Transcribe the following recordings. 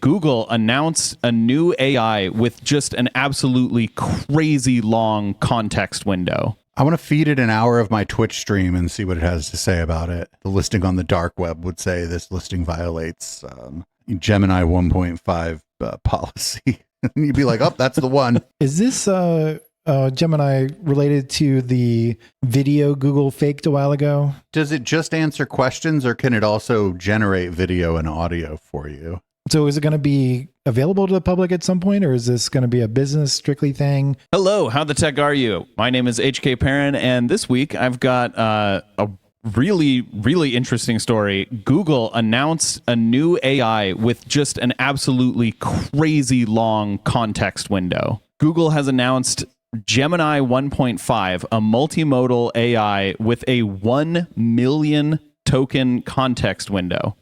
Google announced a new AI with just an absolutely crazy long context window. I want to feed it an hour of my Twitch stream and see what it has to say about it. The listing on the dark web would say this listing violates Gemini 1.5 policy. And you'd be like, oh, that's the one. Is this Gemini related to the video Google faked a while ago? Does it just answer questions, or can it also generate video and audio for you? So is it going to be available to the public at some point, or is this going to be a business strictly thing? Hello, how the tech are you? My name is HK Perrin, and this week I've got a really, really interesting story. Google announced a new AI with just an absolutely crazy long context window. Google has announced Gemini 1.5, a multimodal AI with a 1 million token context window.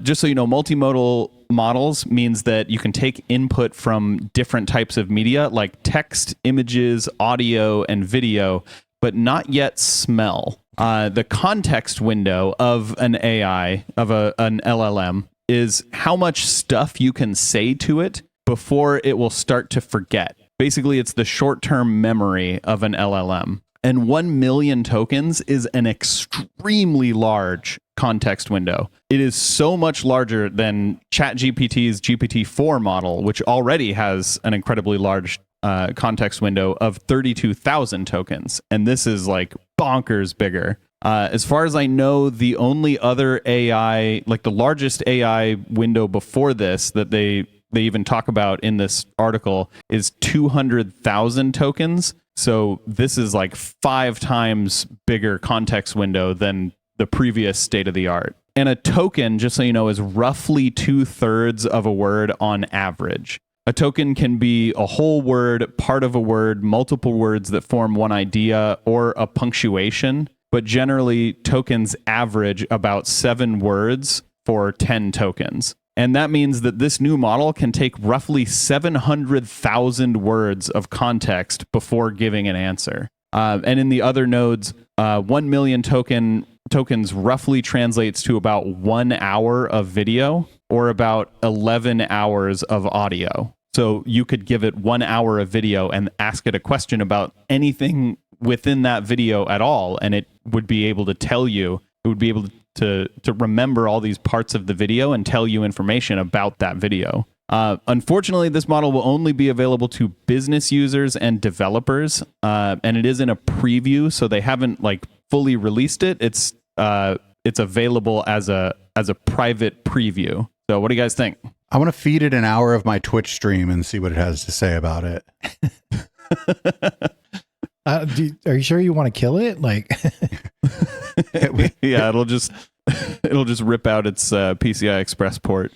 Just so you know, multimodal models means that you can take input from different types of media like text, images, audio, and video, but not yet smell. The context window of an AI, of an LLM, is how much stuff you can say to it before it will start to forget. Basically, it's the short-term memory of an LLM. And 1 million tokens is an extremely large context window. It is so much larger than ChatGPT's GPT-4 model, which already has an incredibly large context window of 32,000 tokens. And this is like bonkers bigger. As far as I know, the only other AI, like the largest AI window before this that they even talk about in this article is 200,000 tokens. So this is like 5 times bigger context window than the previous state of the art. And a token, just so you know, is roughly 2/3 of a word on average. A token can be a whole word, part of a word, multiple words that form one idea, or a punctuation. But generally, tokens average about 7 words for 10 tokens. And that means that this new model can take roughly 700,000 words of context before giving an answer. And in the other nodes, 1 million tokens roughly translates to about 1 hour of video or about 11 hours of audio. So you could give it 1 hour of video and ask it a question about anything within that video at all, and it would be able to tell you, it would be able to remember all these parts of the video and tell you information about that video. Unfortunately, this model will only be available to business users and developers, and it is in a preview, so they haven't like fully released it. It's available as a private preview. So what do you guys think? I want to feed it an hour of my Twitch stream and see what it has to say about it. Are you sure you want to kill it? Like, yeah, it'll just rip out its PCI Express port.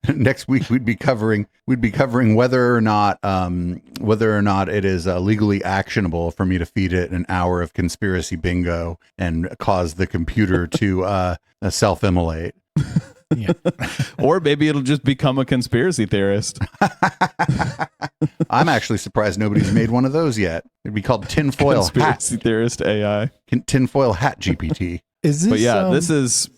Next week we'd be covering whether or not it is legally actionable for me to feed it an hour of conspiracy bingo and cause the computer to self-immolate. Yeah. Or maybe it'll just become a conspiracy theorist. I'm actually surprised nobody's made one of those yet. It'd be called tinfoil conspiracy theorist AI. Tinfoil hat GPT. Is this? But yeah, this is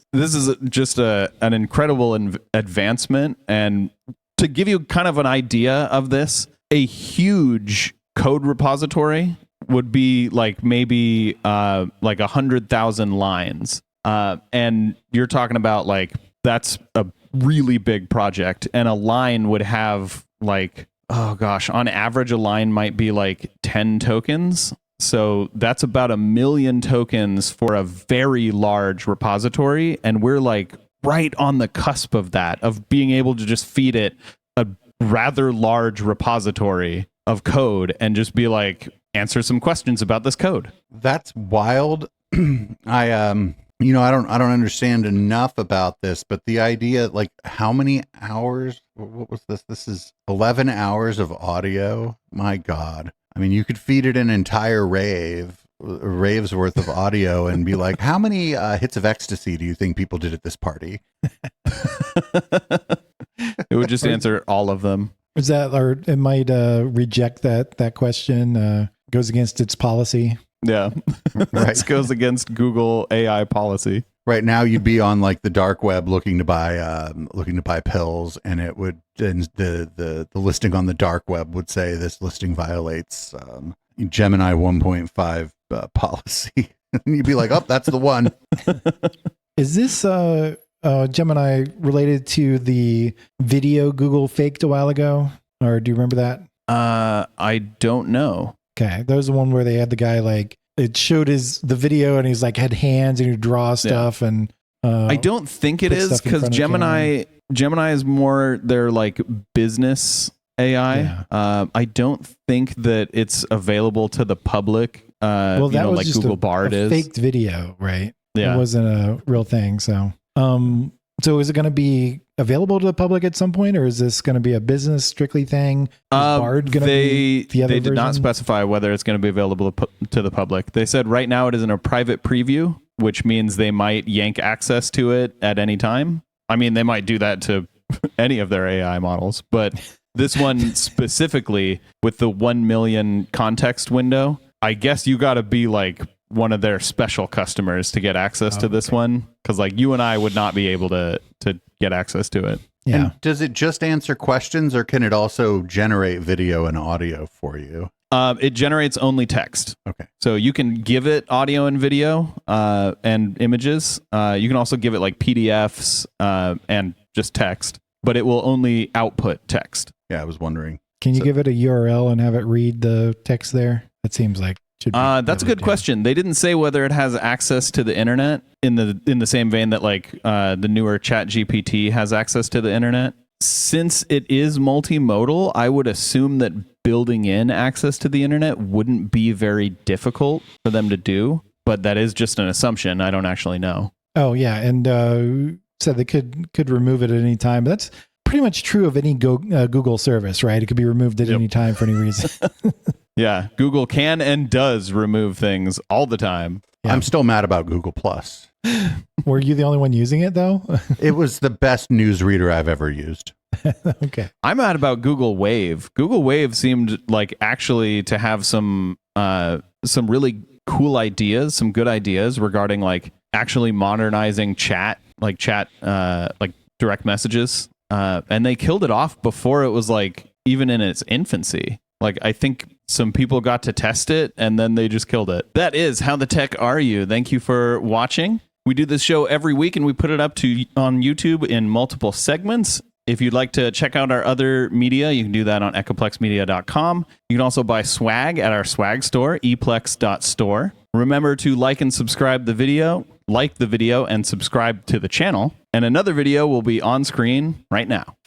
just an incredible advancement. And to give you kind of an idea of this, a huge code repository would be like maybe like 100,000 lines. And you're talking about like, that's a really big project, and a line would have like, oh gosh, on average, a line might be like 10 tokens. So that's about 1 million tokens for a very large repository. And we're like right on the cusp of that, of being able to just feed it a rather large repository of code and just be like, answer some questions about this code. That's wild. I don't understand enough about this, but the idea, like, how many hours? What was this? This is 11 hours of audio. My God. I mean, you could feed it an entire rave's worth of audio and be like, how many hits of ecstasy do you think people did at this party? It would just answer all of them. Is that, or it might reject that question, goes against its policy. Yeah. Right. This goes against Google AI policy. Right now, you'd be on like the dark web looking to buy pills, and it would the listing on the dark web would say this listing violates Gemini 1.5 policy. And you'd be like, oh, that's the one. Is this Gemini related to the video Google faked a while ago? Or do you remember that? I don't know. Okay. That was the one where they had the guy like, it showed the video and he's like had hands and he'd draw stuff. And I don't think it is, because Gemini is more their like business AI. Yeah. I don't think that it's available to the public. Well, that was like just Google a Bard is faked video, right? Yeah. It wasn't a real thing. So, so is it going to be available to the public at some point, or is this going to be a business strictly thing? Is Bard going to be the other They did not version? specify whether it's going to be available to the public. They said right now it is in a private preview, which means they might yank access to it at any time. I mean, they might do that to any of their AI models, but this one specifically with the 1 million context window, I guess you got to be like one of their special customers to get access to this one, because like you and I would not be able to get access to it. Yeah. And does it just answer questions, or can it also generate video and audio for you? It generates only text. Okay. So you can give it audio and video and images. You can also give it like PDFs and just text, but it will only output text. Yeah, I was wondering. Can you give it a URL and have it read the text there? That seems like should be. That's a good question. They didn't say whether it has access to the internet in the same vein that like the newer ChatGPT has access to the internet. Since it is multimodal, I would assume that building in access to the internet wouldn't be very difficult for them to do, but that is just an assumption. I don't actually know. Oh yeah, and said they could remove it at any time. That's pretty much true of any Google service, right? It could be removed at any time for any reason. Yeah, Google can and does remove things all the time. Yeah. I'm still mad about Google Plus. Were you the only one using it though? It was the best news reader I've ever used. Okay. I'm mad about Google Wave. Google Wave seemed like actually to have some really cool ideas, some good ideas regarding like actually modernizing chat, like direct messages. And they killed it off before it was like even in its infancy. Like I think some people got to test it and then they just killed it. That is How the Tech Are You. Thank you for watching. We do this show every week and we put it up on YouTube in multiple segments. If you'd like to check out our other media, you can do that on echoplexmedia.com. You can also buy swag at our swag store, eplex.store. Remember to like and subscribe the video, and subscribe to the channel. And another video will be on screen right now.